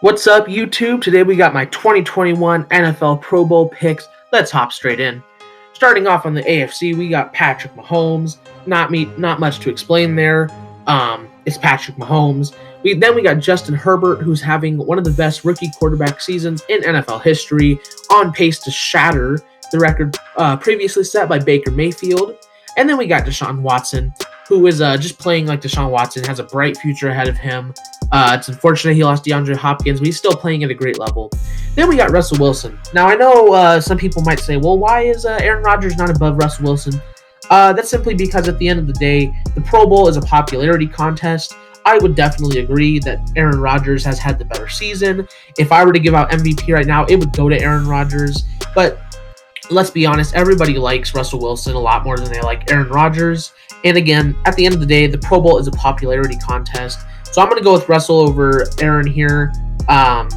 What's up, YouTube? Today we got my 2021 NFL Pro Bowl picks. Let's hop straight in. Starting off on the AFC, we got Patrick Mahomes. Not much to explain there. It's Patrick Mahomes. Then we got Justin Herbert, who's having one of the best rookie quarterback seasons in NFL history, on pace to shatter the record previously set by Baker Mayfield. And then we got Deshaun Watson, who is just playing like Deshaun Watson, has a bright future ahead of him. It's unfortunate he lost DeAndre Hopkins, but he's still playing at a great level. Then we got Russell Wilson. Now, I know some people might say, well, why is Aaron Rodgers not above Russell Wilson? That's simply because at the end of the day, the Pro Bowl is a popularity contest. I would definitely agree that Aaron Rodgers has had the better season. If I were to give out MVP right now, it would go to Aaron Rodgers. But let's be honest, everybody likes Russell Wilson a lot more than they like Aaron Rodgers. And again, at the end of the day, the Pro Bowl is a popularity contest. So I'm going to go with Russell over Aaron here. And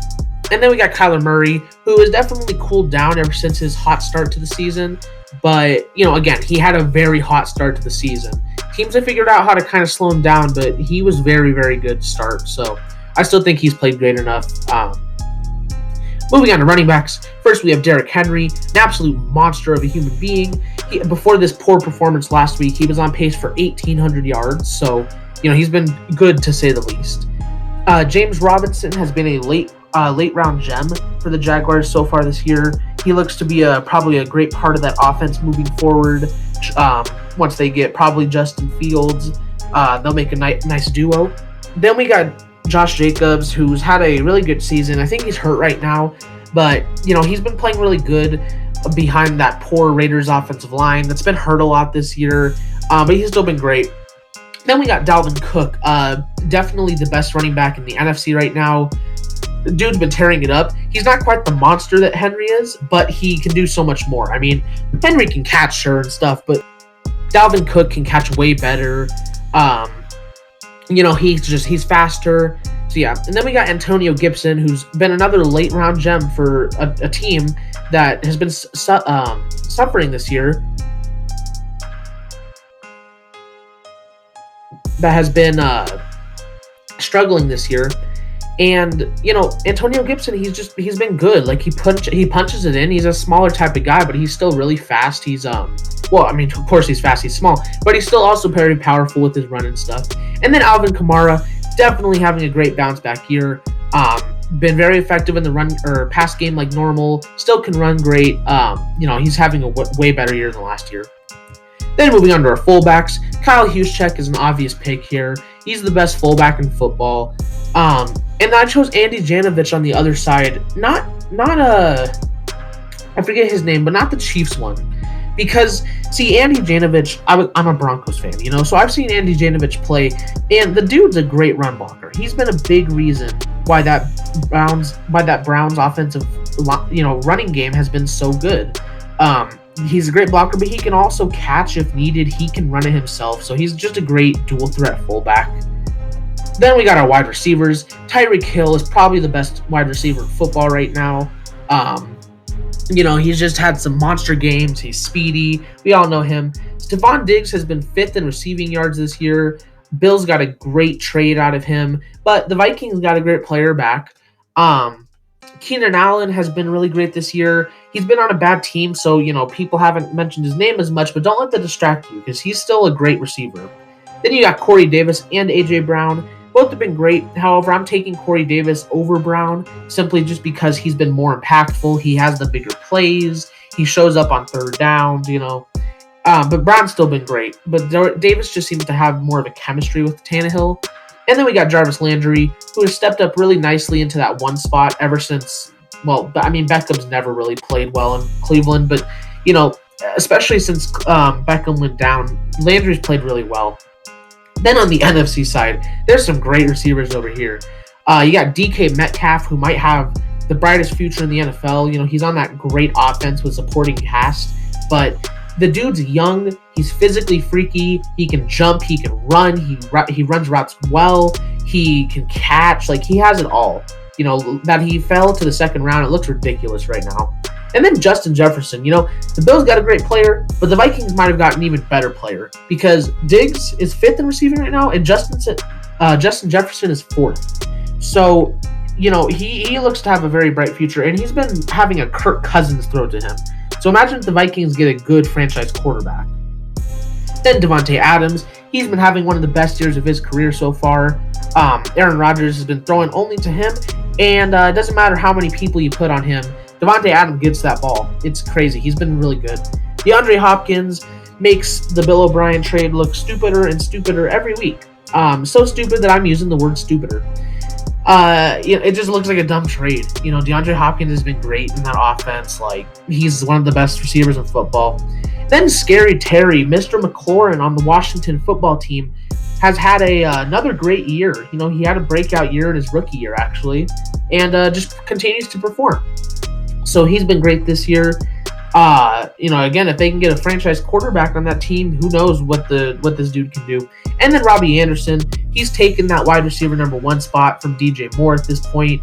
then we got Kyler Murray, who has definitely cooled down ever since his hot start to the season. But, again, he had a very hot start to the season. Teams have figured out how to kind of slow him down, but he was very, very good to start. So I still think he's played great enough. Moving on to running backs. First, we have Derrick Henry, an absolute monster of a human being. Before this poor performance last week, he was on pace for 1,800 yards. So, he's been good to say the least. James Robinson has been a late round gem for the Jaguars so far this year. He looks to be probably a great part of that offense moving forward. Once they get probably Justin Fields, they'll make a nice duo. Then we got Josh Jacobs, who's had a really good season. I think he's hurt right now, but he's been playing really good behind that poor Raiders offensive line that's been hurt a lot this year, but he's still been great. Then we got Dalvin Cook, definitely the best running back in the NFC right now. The dude's been tearing it up. He's not quite the monster that Henry is, but he can do so much more. I mean, Henry can catch sure and stuff, but Dalvin Cook can catch way better. He's faster. So yeah, and then we got Antonio Gibson, who's been another late round gem for a team that has been suffering this year. That has been struggling this year. And Antonio Gibson, he's been good. Like he punches it in. He's a smaller type of guy, but he's still really fast. He's of course he's fast, he's small, but he's still also very powerful with his run and stuff. And then Alvin Kamara, definitely having a great bounce back year. Been very effective in the run or pass game like normal. Still can run great. He's having a way better year than last year. Then moving on to our fullbacks, Kyle Juszczyk is an obvious pick here. He's the best fullback in football. And I chose Andy Janovich on the other side. Not I forget his name, but not the Chiefs one. Because, see, Andy Janovich, I'm a Broncos fan, so I've seen Andy Janovich play, and the dude's a great run blocker. He's been a big reason why that Browns offensive, running game has been so good. He's a great blocker, but he can also catch if needed. He can run it himself, so he's just a great dual threat fullback. Then we got our wide receivers. Tyreek Hill is probably the best wide receiver in football right now. He's just had some monster games. He's speedy. We all know him. Stephon Diggs has been 5th in receiving yards this year. Bills got a great trade out of him, but the Vikings got a great player back. Keenan Allen has been really great this year. He's been on a bad team, so, people haven't mentioned his name as much, but don't let that distract you because he's still a great receiver. Then you got Corey Davis and A.J. Brown. Both have been great. However, I'm taking Corey Davis over Brown simply just because he's been more impactful. He has the bigger plays. He shows up on third downs, But Brown's still been great. But Davis just seems to have more of a chemistry with Tannehill. And then we got Jarvis Landry, who has stepped up really nicely into that one spot ever since, Beckham's never really played well in Cleveland. But, especially since Beckham went down, Landry's played really well. Then on the NFC side, there's some great receivers over here. You got DK Metcalf, who might have the brightest future in the NFL. He's on that great offense with supporting cast. But the dude's young. He's physically freaky. He can jump. He can run. He runs routes well. He can catch. He has it all. That he fell to the second round, it looks ridiculous right now. And then Justin Jefferson, the Bills got a great player, but the Vikings might have gotten an even better player because Diggs is 5th in receiving right now, and Justin Jefferson is 4th. So he looks to have a very bright future, and he's been having a Kirk Cousins throw to him. So imagine if the Vikings get a good franchise quarterback. Then Devontae Adams, he's been having one of the best years of his career so far. Aaron Rodgers has been throwing only to him, and it doesn't matter how many people you put on him. Devontae Adams gets that ball. It's crazy. He's been really good. DeAndre Hopkins makes the Bill O'Brien trade look stupider and stupider every week. So stupid that I'm using the word stupider. It just looks like a dumb trade. DeAndre Hopkins has been great in that offense. Like, he's one of the best receivers in football. Then Scary Terry, Mr. McLaurin on the Washington football team, has had another great year. He had a breakout year in his rookie year, actually, and just continues to perform. So he's been great this year. Again, if they can get a franchise quarterback on that team, who knows what this dude can do. And then Robbie Anderson, he's taken that wide receiver number 1 spot from DJ Moore at this point.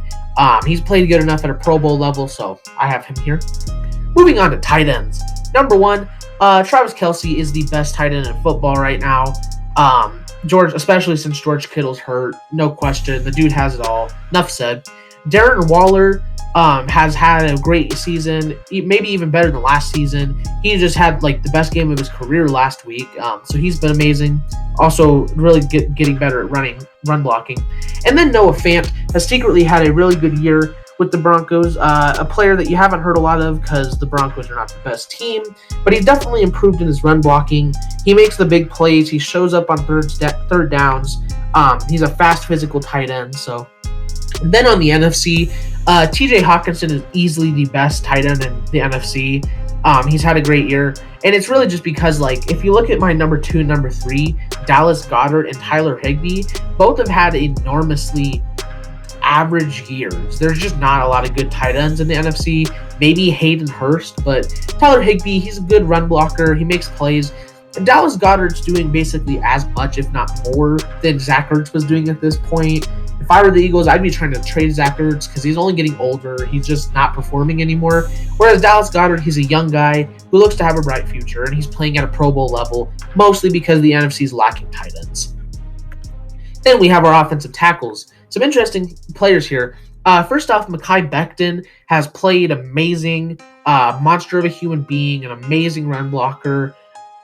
He's played good enough at a Pro Bowl level, so I have him here. Moving on to tight ends. Number 1, Travis Kelce is the best tight end in football right now. George, especially since George Kittle's hurt, no question. The dude has it all. Enough said. Darren Waller has had a great season, maybe even better than last season. He just had the best game of his career last week, so he's been amazing. Also, really getting better at run blocking. And then Noah Fant has secretly had a really good year with the Broncos, a player that you haven't heard a lot of because the Broncos are not the best team, but he's definitely improved in his run blocking. He makes the big plays. He shows up on third downs. He's a fast, physical tight end. So then on the NFC, TJ Hawkinson is easily the best tight end in the NFC. He's had a great year, and it's really just because, if you look at my number 2 and number 3, Dallas Goedert and Tyler Higbee, both have had enormously average years. There's just not a lot of good tight ends in the NFC. Maybe Hayden Hurst, but Tyler Higbee, he's a good run blocker. He makes plays. And Dallas Goedert's doing basically as much, if not more, than Zach Ertz was doing at this point. If I were the Eagles, I'd be trying to trade Zach Ertz because he's only getting older. He's just not performing anymore. Whereas Dallas Goedert, he's a young guy who looks to have a bright future, and he's playing at a Pro Bowl level, mostly because the NFC is lacking tight ends. Then we have our offensive tackles. Some interesting players here. First off, Mekhi Becton has played amazing, monster of a human being, an amazing run blocker.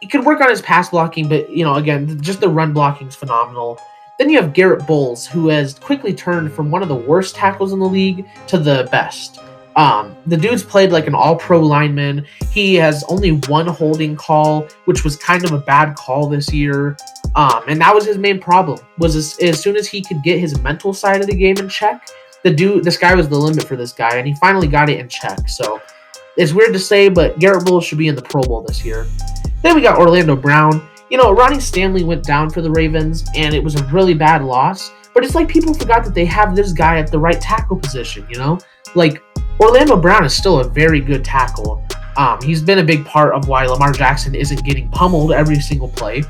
He could work on his pass blocking, but, again, just the run blocking is phenomenal. Then you have Garrett Bowles, who has quickly turned from one of the worst tackles in the league to the best. The dude's played like an all-pro lineman. He has only one holding call, which was kind of a bad call this year. And that was his main problem, was as soon as he could get his mental side of the game in check, the sky was the limit for this guy, and he finally got it in check. So it's weird to say, but Garrett Bowles should be in the Pro Bowl this year. Then we got Orlando Brown. Ronnie Stanley went down for the Ravens, and it was a really bad loss. But it's like people forgot that they have this guy at the right tackle position, Orlando Brown is still a very good tackle. He's been a big part of why Lamar Jackson isn't getting pummeled every single play.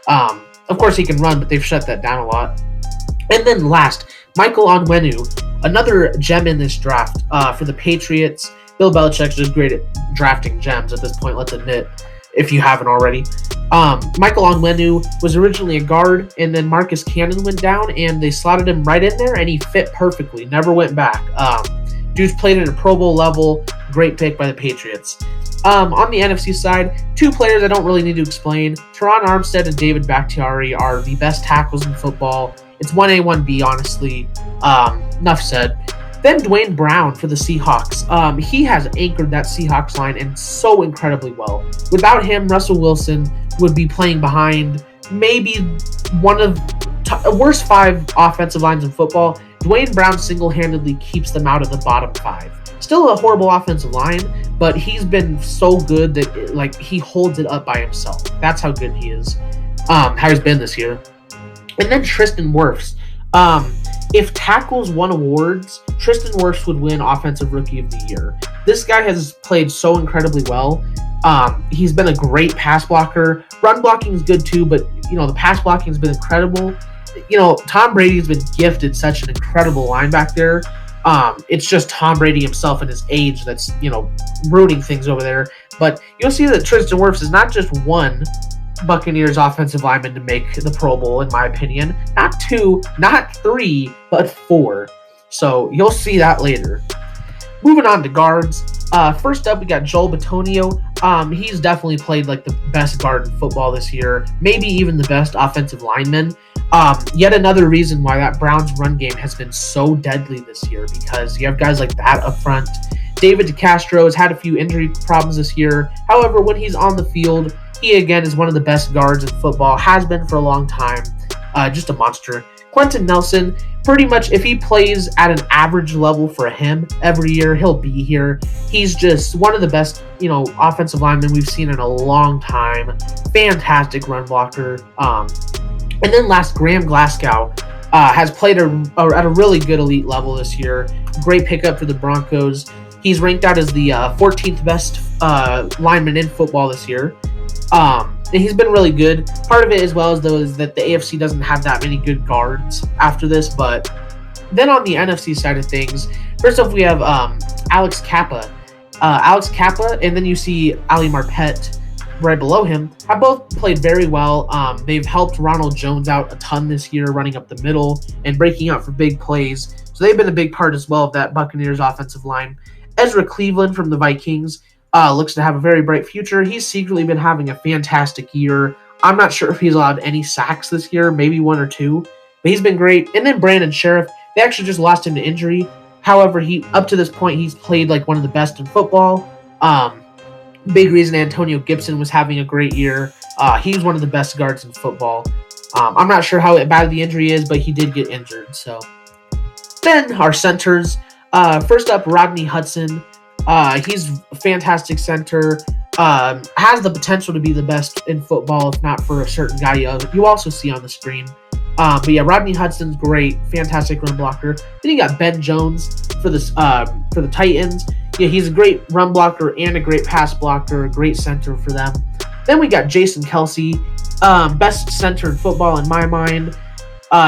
Of course, he can run, but they've shut that down a lot. And then last, Michael Onwenu, another gem in this draft for the Patriots. Bill Belichick's just great at drafting gems at this point, let's admit, if you haven't already. Michael Onwenu was originally a guard, and then Marcus Cannon went down, and they slotted him right in there, and he fit perfectly, never went back. Dude's played at a Pro Bowl level, great pick by the Patriots. On the NFC side, 2 players I don't really need to explain. Teron Armstead and David Bakhtiari are the best tackles in football. It's 1A, 1B, honestly. Enough said. Then Dwayne Brown for the Seahawks. He has anchored that Seahawks line and so incredibly well. Without him, Russell Wilson would be playing behind maybe one of the worst 5 offensive lines in football. Dwayne Brown single-handedly keeps them out of the bottom 5. Still a horrible offensive line, but he's been so good that he holds it up by himself. That's how good he is. How he's been this year. And then Tristan Wirfs. If tackles won awards, Tristan Wirfs would win Offensive Rookie of the Year. This guy has played so incredibly well. He's been a great pass blocker. Run blocking is good too, but the pass blocking has been incredible. Tom Brady's been gifted such an incredible line back there. It's just Tom Brady himself and his age that's ruining things over there. But you'll see that Tristan Wirfs is not just one Buccaneers offensive lineman to make the Pro Bowl, in my opinion. Not 2, not 3, but 4. So you'll see that later. Moving on to guards. First up, we got Joel Bitonio. He's definitely played like the best guard in football this year, maybe even the best offensive lineman. Yet another reason why that Browns run game has been so deadly this year, because you have guys like that up front. David DeCastro has had a few injury problems this year. However, when he's on the field, he again is one of the best guards in football, has been for a long time. Just a monster. Quentin Nelson, pretty much if he plays at an average level for him every year, he'll be here. He's just one of the best, offensive linemen we've seen in a long time. Fantastic run blocker. And then last, Graham Glasgow has played at a really good elite level this year. Great pickup for the Broncos. He's ranked out as the 14th best lineman in football this year. And he's been really good. Part of it as well is that the AFC doesn't have that many good guards after this. But then on the NFC side of things, first off we have Alex Kappa. And then you see Ali Marpet right below him, have both played very well. They've helped Ronald Jones out a ton this year, running up the middle and breaking out for big plays. So they've been a big part as well of that Buccaneers offensive line. Ezra Cleveland from the Vikings looks to have a very bright future. He's secretly been having a fantastic year. I'm not sure if he's allowed any sacks this year, maybe 1 or 2, but he's been great. And then Brandon Sheriff, they actually just lost him to injury. However, up to this point, he's played like one of the best in football. Big reason Antonio Gibson was having a great year. He's one of the best guards in football. I'm not sure how bad the injury is, but he did get injured. So then our centers. First up, Rodney Hudson. He's a fantastic center. Has the potential to be the best in football, if not for a certain guy you also see on the screen. But yeah, Rodney Hudson's great, fantastic run blocker. Then you got Ben Jones for the Titans. Yeah, he's a great run blocker and a great pass blocker, a great center for them. Then we got Jason Kelsey, best center in football in my mind.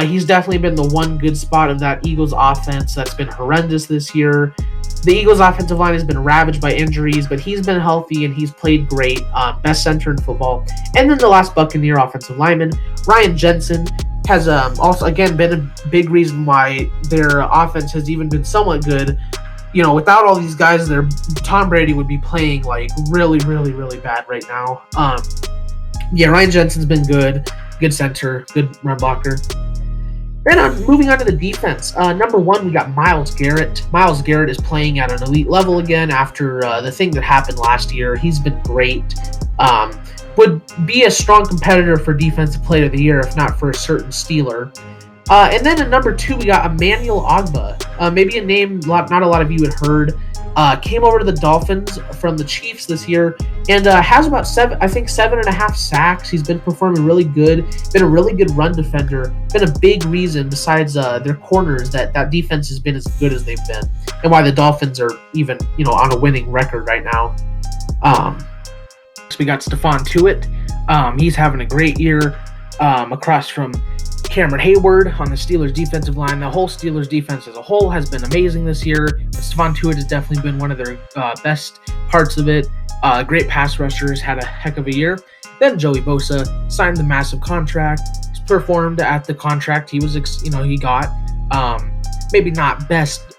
He's definitely been the one good spot of that Eagles offense that's been horrendous this year. The Eagles offensive line has been ravaged by injuries, but he's been healthy and he's played great. Best center in football. And then the last Buccaneer offensive lineman, Ryan Jensen, has also, again, been a big reason why their offense has even been somewhat good. Without all these guys, Tom Brady would be playing like really, really, really bad right now. Ryan Jensen's been good center, good run blocker. Then moving on to the defense. Number 1, we got Myles Garrett. Myles Garrett is playing at an elite level again after the thing that happened last year. He's been great. Would be a strong competitor for Defensive Player of the Year, if not for a certain Steeler. And then at number 2, we got Emmanuel Ogbah. Maybe a name not a lot of you had heard. Came over to the Dolphins from the Chiefs this year and has about 7.5 sacks. He's been performing really good. Been a really good run defender. Been a big reason, besides their corners, that defense has been as good as they've been, and why the Dolphins are even on a winning record right now. So we got Stephon Tuitt. He's having a great year across from Cameron Hayward on the Steelers defensive line. The whole Steelers defense as a whole has been amazing this year. Stephon Tuitt has definitely been one of their best parts of it. Great pass rushers, had a heck of a year. Then Joey Bosa signed the massive contract. He's performed at the contract he was, he got. Maybe not best,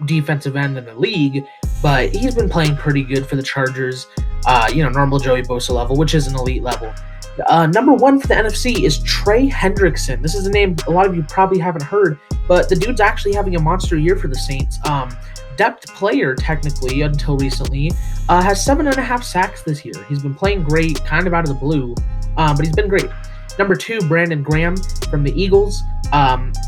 defensive end in the league, but he's been playing pretty good for the Chargers. Normal Joey Bosa level, which is an elite level. Number 1 for the NFC is Trey Hendrickson. This is a name a lot of you probably haven't heard, but the dude's actually having a monster year for the Saints. Depth player, technically, until recently, has 7.5 sacks this year. He's been playing great, kind of out of the blue, but he's been great. Number 2, Brandon Graham from the Eagles.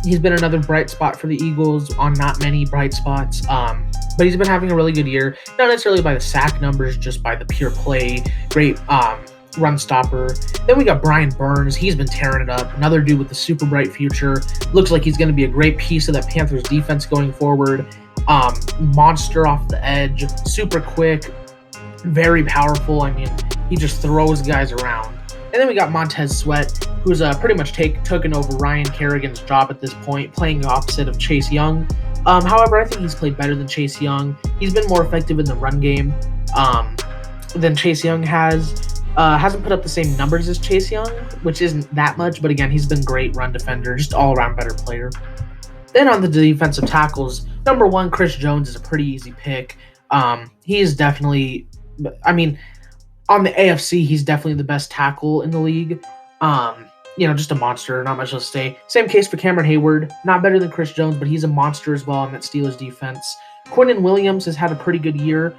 He's been another bright spot for the Eagles on not many bright spots, but he's been having a really good year, not necessarily by the sack numbers, just by the pure play. Great run stopper. Then we got Brian Burns. He's been tearing it up. Another dude with a super bright future. Looks like he's going to be a great piece of that Panthers defense going forward. Monster off the edge. Super quick. Very powerful. I mean, he just throws guys around. And then we got Montez Sweat, who's pretty much taken over Ryan Kerrigan's job at this point, playing the opposite of Chase Young. However, I think he's played better than Chase Young. He's been more effective in the run game than Chase Young has. Hasn't put up the same numbers as Chase Young, which isn't that much, but again, he's been great run defender, just all-around better player. Then on the defensive tackles, number one, Chris Jones is a pretty easy pick. He is definitely, I mean, on the AFC, he's definitely the best tackle in the league. Just a monster, not much else to say. Same case for Cameron Hayward, not better than Chris Jones, but he's a monster as well on that Steelers defense. Quinnen Williams has had a pretty good year.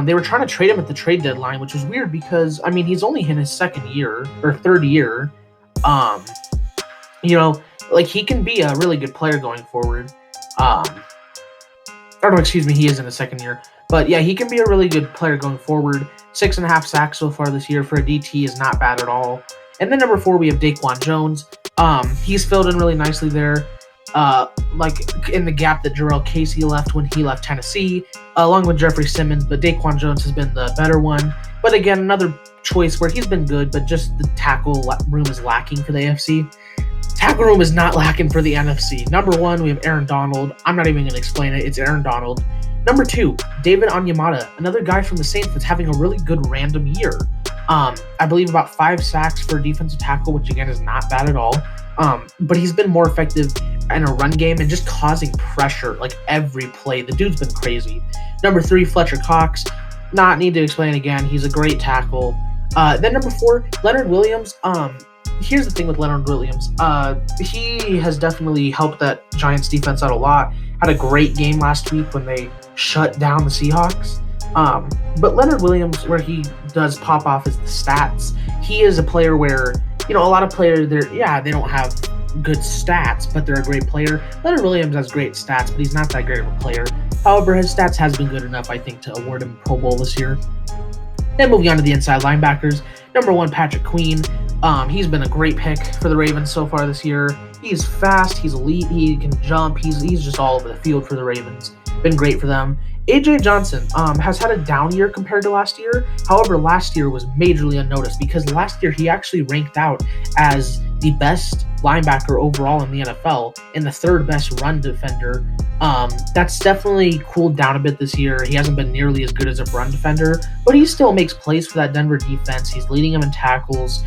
They were trying to trade him at the trade deadline, which was weird because, he's only in his second year or third year. He can be a really good player going forward. He is in his second year. But yeah, he can be a really good player going forward. 6.5 sacks so far this year for a DT is not bad at all. And then number 4, we have Daquan Jones. He's filled in really nicely there. In the gap that Jarrell Casey left when he left Tennessee, along with Jeffrey Simmons, but Daquan Jones has been the better one. But again, another choice where he's been good, but just the tackle room is lacking for the AFC. Tackle room is not lacking for the NFC. Number 1, we have Aaron Donald. I'm not even going to explain it. It's Aaron Donald. Number 2, David Onyemata, another guy from the Saints that's having a really good random year. I believe about 5 sacks for a defensive tackle, which again is not bad at all. But he's been more effective in a run game and just causing pressure like every play. The dude's been crazy. Number 3, Fletcher Cox. Not need to explain again. He's a great tackle. Then number 4, Leonard Williams. Here's the thing with Leonard Williams. He has definitely helped that Giants defense out a lot. Had a great game last week when they shut down the Seahawks. But Leonard Williams, where he does pop off is the stats. He is a player where, a lot of players, they don't have good stats, but they're a great player. Leonard Williams has great stats, but he's not that great of a player. However, his stats has been good enough, I think, to award him Pro Bowl this year. Then moving on to the inside linebackers. Number 1, Patrick Queen. He's been a great pick for the Ravens so far this year. He's fast, he's elite, he can jump, he's just all over the field for the Ravens. Been great for them. AJ Johnson has had a down year compared to last year. However, last year was majorly unnoticed because last year he actually ranked out as the best linebacker overall in the NFL and the 3rd best run defender. That's definitely cooled down a bit this year. He hasn't been nearly as good as a run defender, but he still makes plays for that Denver defense. He's leading them in tackles.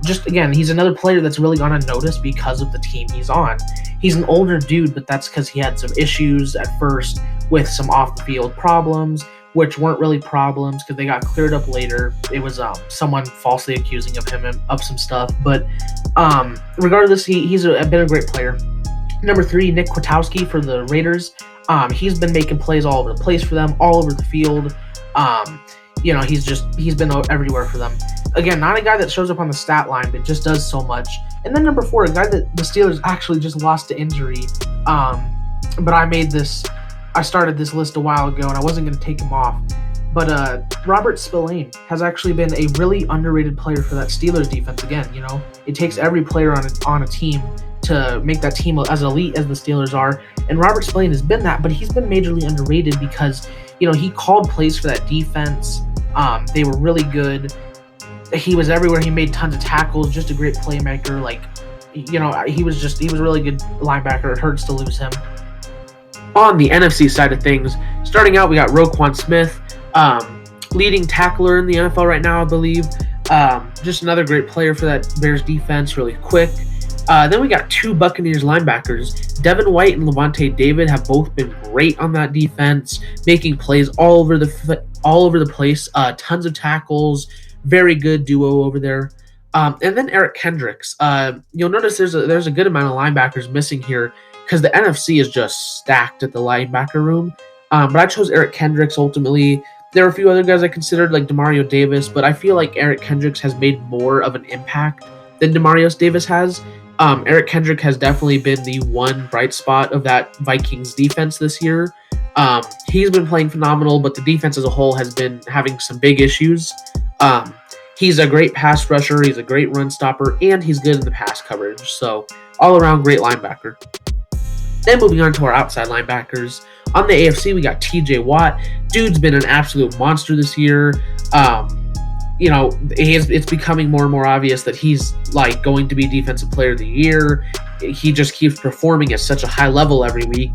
He's another player that's really gone unnoticed because of the team he's on. He's an older dude, but that's because he had some issues at first with some off-the-field problems, which weren't really problems because they got cleared up later. It was someone falsely accusing of him of some stuff. But regardless, he's been a great player. Number 3, Nick Kwiatkowski for the Raiders. He's been making plays all over the place for them, all over the field. He's been everywhere for them. Again, not a guy that shows up on the stat line, but just does so much. And then number 4, a guy that the Steelers actually just lost to injury. But I started this list a while ago, and I wasn't going to take him off. But Robert Spillane has actually been a really underrated player for that Steelers defense. Again, it takes every player on a team to make that team as elite as the Steelers are. And Robert Spillane has been that, but he's been majorly underrated because, he called plays for that defense. They were really good. He was everywhere. He made tons of tackles, just a great playmaker. He was a really good linebacker. It hurts to lose him. On the NFC side of things, starting out, we got Roquan Smith, leading tackler in the NFL right now, I believe. Just another great player for that Bears defense, really quick. Then we got 2 Buccaneers linebackers. Devin White and Levante David have both been great on that defense, making plays all over the place. Tons of tackles, very good duo over there. And then Eric Kendricks. You'll notice there's a good amount of linebackers missing here because the NFC is just stacked at the linebacker room. But I chose Eric Kendricks ultimately. There are a few other guys I considered like Demario Davis, but I feel like Eric Kendricks has made more of an impact than Demario Davis has. Eric Kendrick has definitely been the one bright spot of that Vikings defense this year. He's been playing phenomenal, but the defense as a whole has been having some big issues. He's a great pass rusher, he's a great run stopper, and he's good in the pass coverage. So all around great linebacker. Then moving on to our outside linebackers. On the AFC, we got TJ Watt. Dude's been an absolute monster this year. It's becoming more and more obvious that he's going to be Defensive Player of the Year. He just keeps performing at such a high level every week.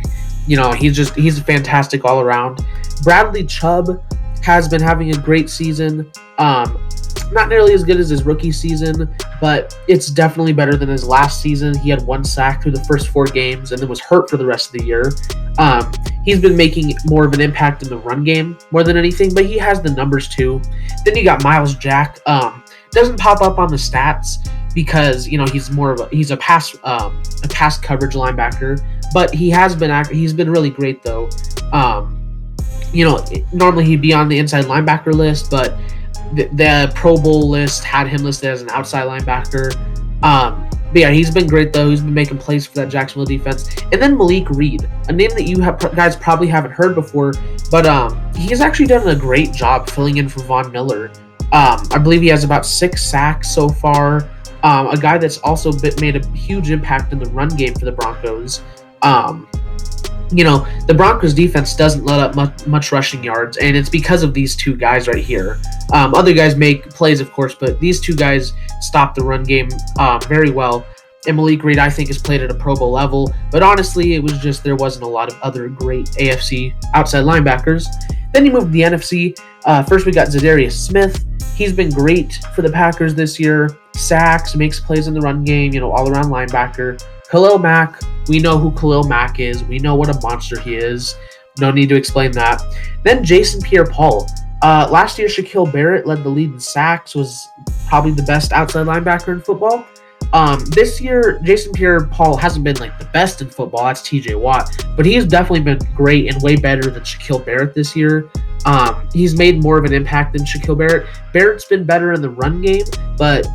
He's fantastic all around. Bradley Chubb has been having a great season. Not nearly as good as his rookie season, but it's definitely better than his last season. He had 1 sack through the first 4 games and then was hurt for the rest of the year. He's been making more of an impact in the run game more than anything, but he has the numbers too. Then you got Miles Jack. Doesn't pop up on the stats because he's a pass coverage linebacker, but he's been really great though. Normally he'd be on the inside linebacker list, but the Pro Bowl list had him listed as an outside linebacker. But yeah, he's been great though. He's been making plays for that Jacksonville defense. And then Malik Reed, a name that you guys probably haven't heard before, but he's actually done a great job filling in for Von Miller. I believe he has about 6 sacks so far. A guy that's also made a huge impact in the run game for the Broncos. The Broncos defense doesn't let up much rushing yards, and it's because of these 2 guys right here. Other guys make plays, of course, but these 2 guys stop the run game very well. And Malik Reed, I think, has played at a Pro Bowl level, but honestly, it was just there wasn't a lot of other great AFC outside linebackers. Then you move to the NFC. First, we got Zadarius Smith. He's been great for the Packers this year. Sacks, makes plays in the run game, all-around linebacker. Khalil Mack, we know who Khalil Mack is. We know what a monster he is. No need to explain that. Then Jason Pierre-Paul. Last year, Shaquille Barrett led the lead in sacks, was probably the best outside linebacker in football. This year, Jason Pierre-Paul hasn't been the best in football. That's TJ Watt. But he has definitely been great and way better than Shaquille Barrett this year. He's made more of an impact than Shaquille Barrett. Barrett's been better in the run game, but,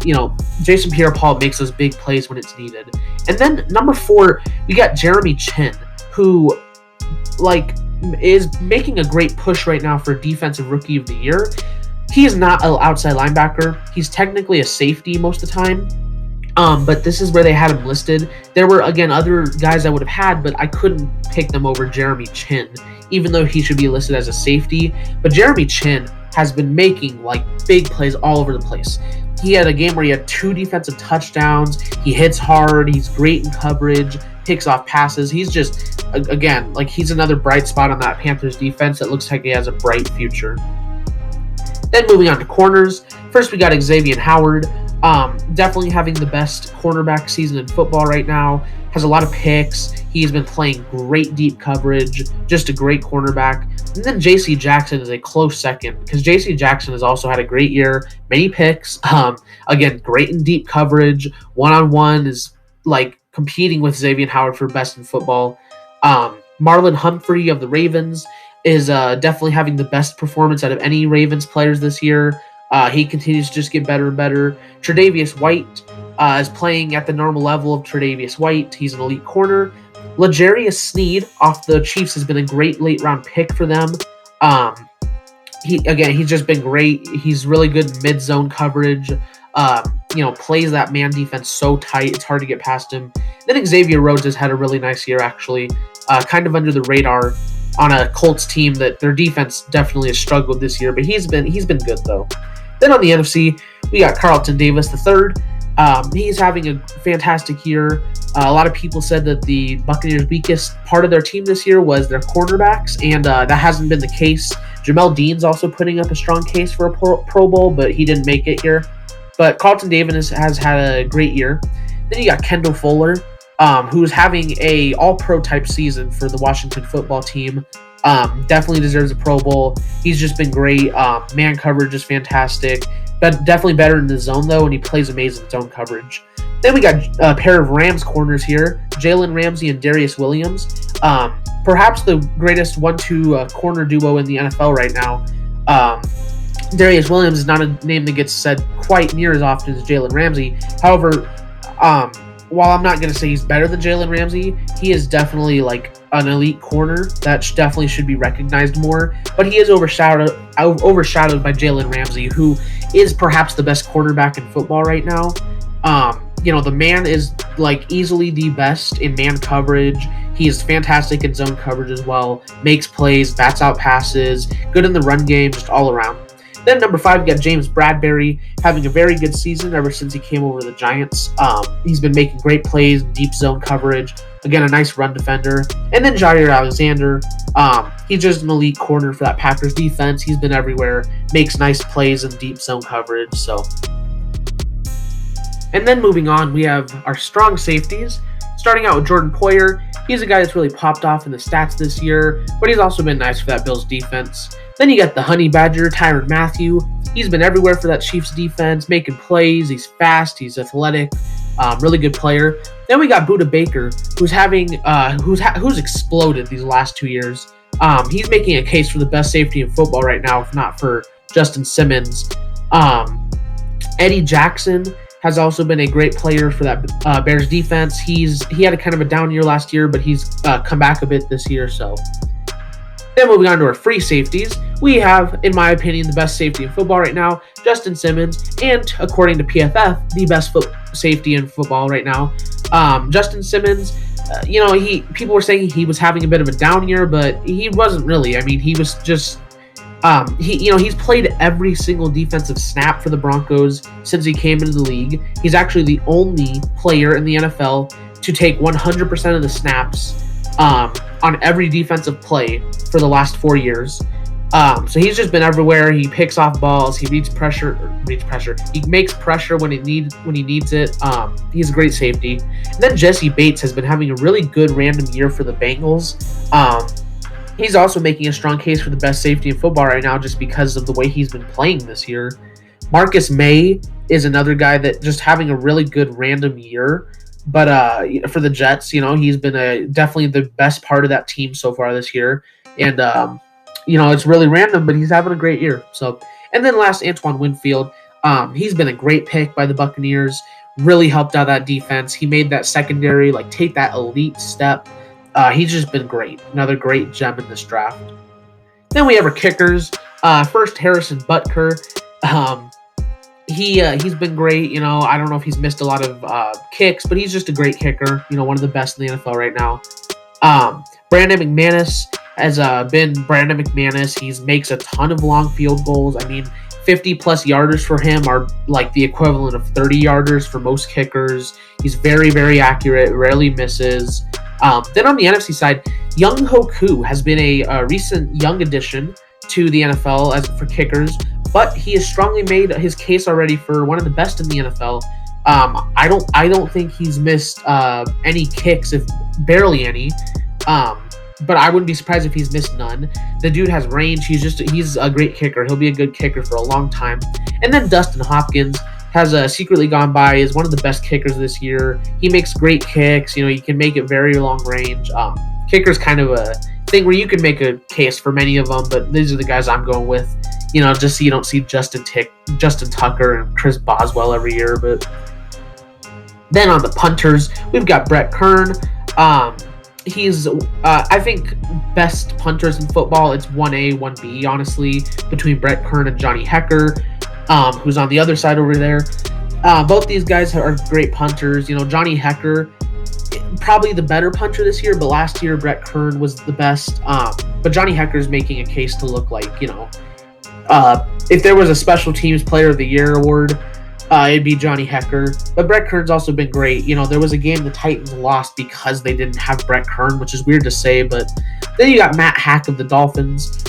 Jason Pierre-Paul makes those big plays when it's needed. And then number 4, we got Jeremy Chin, who, is making a great push right now for Defensive Rookie of the Year. He is not an outside linebacker. He's technically a safety most of the time. But this is where they had him listed. There were, again, other guys I would have had, but I couldn't pick them over Jeremy Chin, even though he should be listed as a safety. But Jeremy Chin has been making, big plays all over the place. He had a game where he had 2 defensive touchdowns. He hits hard. He's great in coverage, picks off passes. He's just, again, he's another bright spot on that Panthers defense that looks like he has a bright future. Then moving on to corners. First, we got Xavier Howard. Definitely having the best cornerback season in football right now. Has a lot of picks. He's been playing great deep coverage. Just a great cornerback. And then J.C. Jackson is a close second because J.C. Jackson has also had a great year. Many picks. Again, great in deep coverage. One-on-one is competing with Xavier Howard for best in football. Marlon Humphrey of the Ravens is definitely having the best performance out of any Ravens players this year. He continues to just get better and better. Tre'Davious White is playing at the normal level of Tre'Davious White. He's an elite corner. L'Jarius Sneed off the Chiefs has been a great late-round pick for them. He's just been great. He's really good in mid-zone coverage. Plays that man defense so tight, it's hard to get past him. Then Xavier Rhodes has had a really nice year, actually. Kind of under the radar on a Colts team that their defense definitely has struggled this year, but he's been good, though. Then on the NFC, we got Carlton Davis III. He's having a fantastic year. A lot of people said that the Buccaneers' weakest part of their team this year was their cornerbacks, and that hasn't been the case. Jamel Dean's also putting up a strong case for a Pro Bowl, but he didn't make it here. But Carlton Davis has had a great year. Then you got Kendall Fuller, who's having a all-pro type season for the Washington football team. Definitely deserves a Pro Bowl. He's just been great. Man coverage is fantastic. But definitely better in the zone, though, and he plays amazing zone coverage. Then we got a pair of Rams corners here, Jalen Ramsey and Darius Williams. Perhaps the greatest 1-2 corner duo in the NFL right now. Darius Williams is not a name that gets said quite near as often as Jalen Ramsey. However, while I'm not going to say he's better than Jalen Ramsey, he is definitely an elite corner that definitely should be recognized more. But he is overshadowed by Jalen Ramsey, who is perhaps the best quarterback in football right now. The man is easily the best in man coverage. He is fantastic in zone coverage as well. Makes plays, bats out passes, good in the run game, just all around. Then number 5, you got James Bradbury, having a very good season ever since he came over to the Giants. He's been making great plays, deep zone coverage. Again, a nice run defender. And then Jair Alexander. He's just an elite corner for that Packers defense. He's been everywhere, makes nice plays in deep zone coverage. And then moving on, we have our strong safeties. Starting out with Jordan Poyer. He's a guy that's really popped off in the stats this year, but he's also been nice for that Bills defense. Then you got the Honey Badger, Tyrann Mathieu. He's been everywhere for that Chiefs defense, making plays. He's fast, he's athletic, really good player. Then we got Budda Baker, who's exploded these last 2 years. He's making a case for the best safety in football right now, if not for Justin Simmons. Eddie Jackson has also been a great player for that Bears defense. He had a kind of a down year last year, but he's come back a bit this year. So then moving on to our free safeties, we have, in my opinion, the best safety in football right now, Justin Simmons, and according to PFF, the best safety in football right now. Justin Simmons, people were saying he was having a bit of a down year, but he wasn't really. I mean, he was just he's played every single defensive snap for the Broncos since he came into the league. He's actually the only player in the NFL to take 100% of the snaps on every defensive play for the last 4 years. So he's just been everywhere. He picks off balls. He reads pressure. He makes pressure when he needs it. He's a great safety. And then Jesse Bates has been having a really good random year for the Bengals. He's also making a strong case for the best safety in football right now just because of the way he's been playing this year. Marcus May is another guy that just having a really good random year. But for the Jets, he's been definitely the best part of that team so far this year. And, it's really random, but he's having a great year. And then last, Antoine Winfield. He's been a great pick by the Buccaneers. Really helped out that defense. He made that secondary, take that elite step. He's just been great. Another great gem in this draft. Then we have our kickers. First, Harrison Butker. He's been great. I don't know if he's missed a lot of kicks, but he's just a great kicker. One of the best in the NFL right now. Brandon McManus has been Brandon McManus. He makes a ton of long field goals. 50-plus yarders for him are like the equivalent of 30 yarders for most kickers. He's very, very accurate, rarely misses. Then on the NFC side, Young Hoku has been a recent young addition to the NFL as for kickers, but he has strongly made his case already for one of the best in the NFL. I don't think he's missed any kicks, if barely any. But I wouldn't be surprised if he's missed none. The dude has range. He's a great kicker. He'll be a good kicker for a long time. And then Dustin Hopkins has secretly gone by as one of the best kickers this year. He makes great kicks. You can make it very long range. Kicker's kind of a thing where you can make a case for many of them, but these are the guys I'm going with. Just so you don't see Justin Tucker and Chris Boswell every year. But then on the punters, we've got Brett Kern. He's, I think, best punters in football. It's 1A, 1B, honestly, between Brett Kern and Johnny Hecker, who's on the other side over there. Both these guys are great punters. Johnny Hecker, probably the better punter this year, but last year Brett Kern was the best. But Johnny Hecker's making a case to look like, if there was a special teams player of the year award, it'd be Johnny Hecker. But Brett Kern's also been great. There was a game the Titans lost because they didn't have Brett Kern, which is weird to say. But then you got Matt Hack of the Dolphins.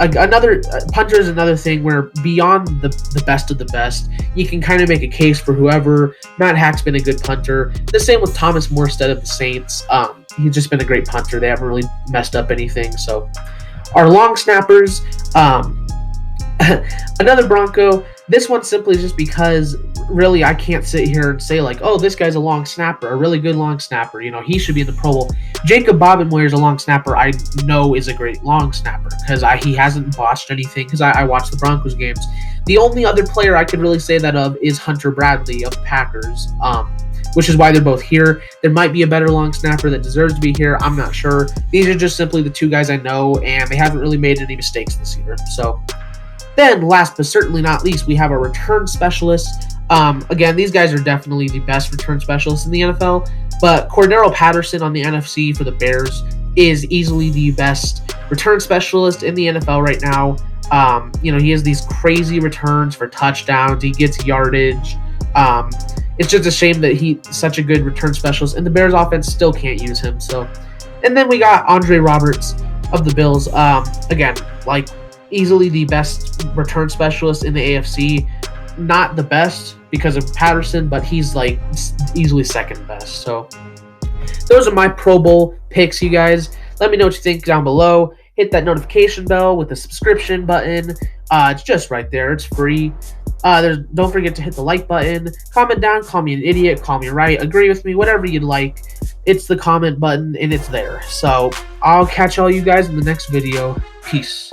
Another punter is another thing where beyond the best of the best, you can kind of make a case for whoever. Matt Hack's been a good punter. The same with Thomas Morstead of the Saints. He's just been a great punter. They haven't really messed up anything. So our long snappers, another Bronco. This one simply just because really I can't sit here and say this guy's a long snapper, a really good long snapper. He should be in the Pro Bowl. Jacob Bobenmoyer is a long snapper I know is a great long snapper because he hasn't botched anything because I watched the Broncos games. The only other player I could really say that of is Hunter Bradley of the Packers, which is why they're both here. There might be a better long snapper that deserves to be here. I'm not sure. These are just simply the two guys I know, and they haven't really made any mistakes this year. So then, last but certainly not least, we have our return specialists. Again, these guys are definitely the best return specialists in the NFL, but Cordero Patterson on the NFC for the Bears is easily the best return specialist in the NFL right now. He has these crazy returns for touchdowns. He gets yardage. Um, it's just a shame that he's such a good return specialist, and the Bears offense still can't use him. So, and then we got Andre Roberts of the Bills. Again, like easily the best return specialist in the AFC. Not the best because of Patterson, but he's like easily second best. So those are my Pro Bowl picks, you guys. Let me know what you think down below. Hit that notification bell with the subscription button. It's just right there. It's free. Don't forget to hit the like button. Comment down. Call me an idiot. Call me right. Agree with me. Whatever you'd like. It's the comment button, and it's there. So I'll catch all you guys in the next video. Peace.